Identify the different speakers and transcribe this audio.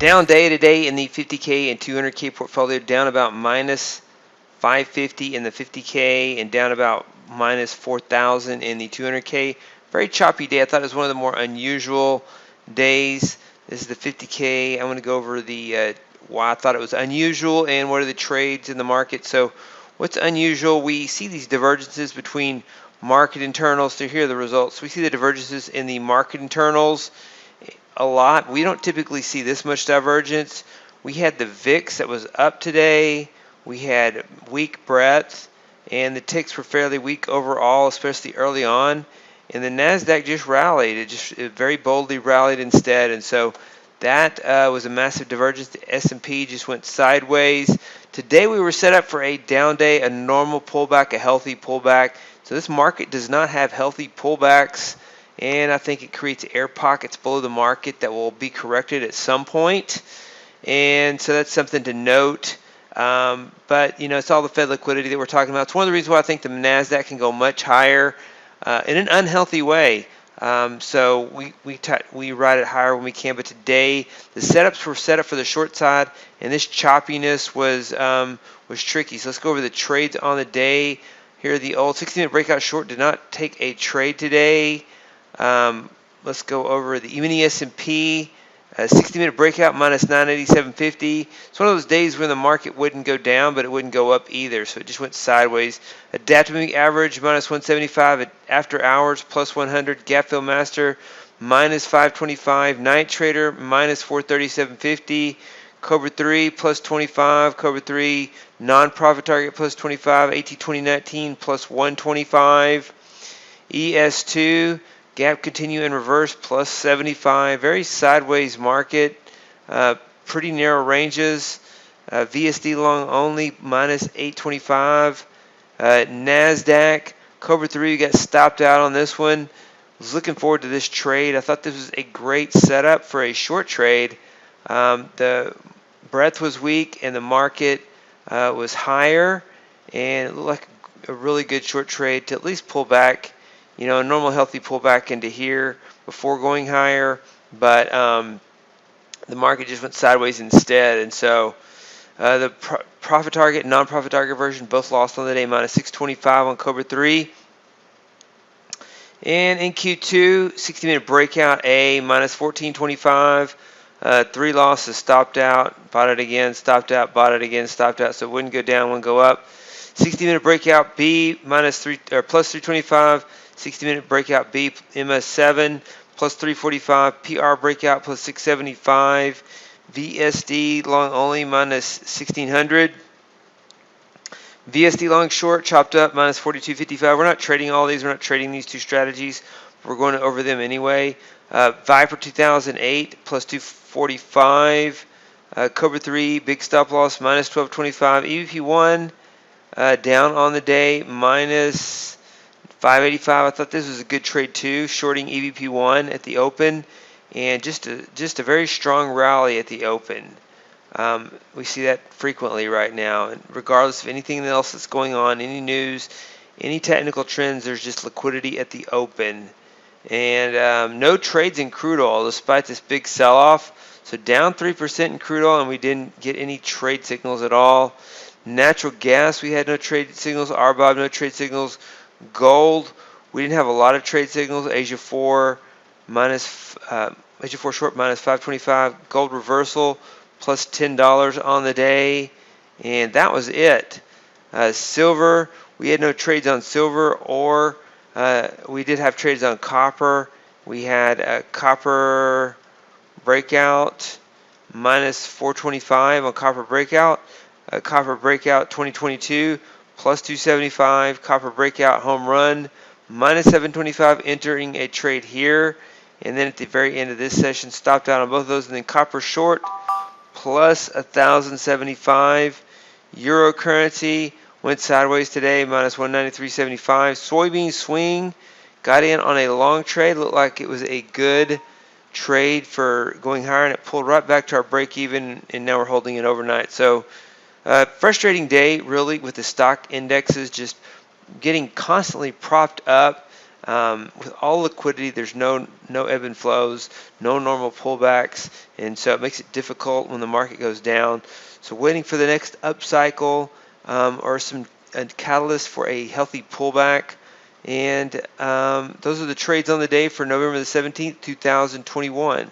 Speaker 1: Down day today in the 50K and 200K portfolio, down about minus 550 in the 50K and down about minus 4,000 in the 200K. Very choppy day. I thought it was one of the more unusual days. This is the 50K. I'm going to go over the why I thought it was unusual and what are the trades in the market. So what's unusual? We see these divergences between market internals. So here are the results. We see the divergences in the market internals a lot. We don't typically see this much divergence. We had the VIX that was up today. We had weak breadth, and the ticks were fairly weak overall, especially early on. And the Nasdaq just rallied. It very boldly rallied instead, and so that was a massive divergence. The S&P just went sideways. Today we were set up for a down day, a normal pullback, a healthy pullback. So this market does not have healthy pullbacks, and I think it creates air pockets below the market that will be corrected at some point. And so that's something to note. But you know, it's all the Fed liquidity that we're talking about. It's one of the reasons why I think the Nasdaq can go much higher in an unhealthy way. So we ride it higher when we can. But today the setups were set up for the short side, and this choppiness was tricky. So let's go over the trades on the day. Here, the old 60-minute breakout short did not take a trade today. Let's go over the E-mini S&P. 60-minute breakout minus 987.50. It's one of those days when the market wouldn't go down, but it wouldn't go up either, so it just went sideways. Adaptive moving average minus 175. After hours plus 100. Gap fill master minus 525. Night trader minus 437.50. Cobra 3 plus 25. Cobra 3 non-profit target plus 25. AT 2019 plus 125. ES2 gap continue in reverse plus 75. Very sideways market. Pretty narrow ranges. VSD long only minus 825. Nasdaq Cobra 3 got stopped out on this one. Was looking forward to this trade. I thought this was a great setup for a short trade. The breadth was weak and the market was higher, and it looked like a really good short trade to at least pull back. You know, a normal healthy pullback into here before going higher, but the market just went sideways instead. And so the profit target and non-profit target version both lost on the day, minus 625 on Cobra 3. And in Q2, 60-minute breakout A, minus 1425. 3 losses, stopped out, bought it again, stopped out, bought it again, stopped out. So it wouldn't go down, wouldn't go up. 60-minute breakout B, minus 3 or plus 325. 60-minute breakout B, MS7 plus 345. PR breakout plus 675. VSD long only minus 1600. VSD long short chopped up minus 42.55. We're not trading all these. We're not trading these two strategies. We're going over them anyway. Viper 2008 plus 245. Cobra 3 big stop loss minus 1225. EVP1 down on the day minus 585. I thought this was a good trade too, shorting EVP1 at the open, and just a very strong rally at the open. We see that frequently right now, and regardless of anything else that's going on, any news, any technical trends, there's just liquidity at the open. And no trades in crude oil despite this big sell-off. So down 3% in crude oil, and we didn't get any trade signals at all. Natural gas, we had no trade signals. RBOB, no trade signals. Gold, we didn't have a lot of trade signals. Asia 4 short minus 525. Gold reversal plus $10 on the day, and that was it. Silver, we had no trades on silver, or we did have trades on copper. We had a copper breakout minus 425 on copper breakout. Copper breakout 2022 plus 275. Copper breakout home run minus 725, entering a trade here, and then at the very end of this session stopped out on both of those. And then copper short plus 1075. Euro currency went sideways today, minus 193.75. Soybean swing, got in on a long trade, looked like it was a good trade for going higher, and it pulled right back to our break even, and now we're holding it overnight. So frustrating day really, with the stock indexes just getting constantly propped up. With all liquidity, there's no ebb and flows, no normal pullbacks, and so it makes it difficult when the market goes down. So waiting for the next upcycle or some catalyst for a healthy pullback. And those are the trades on the day for November the 17th, 2021.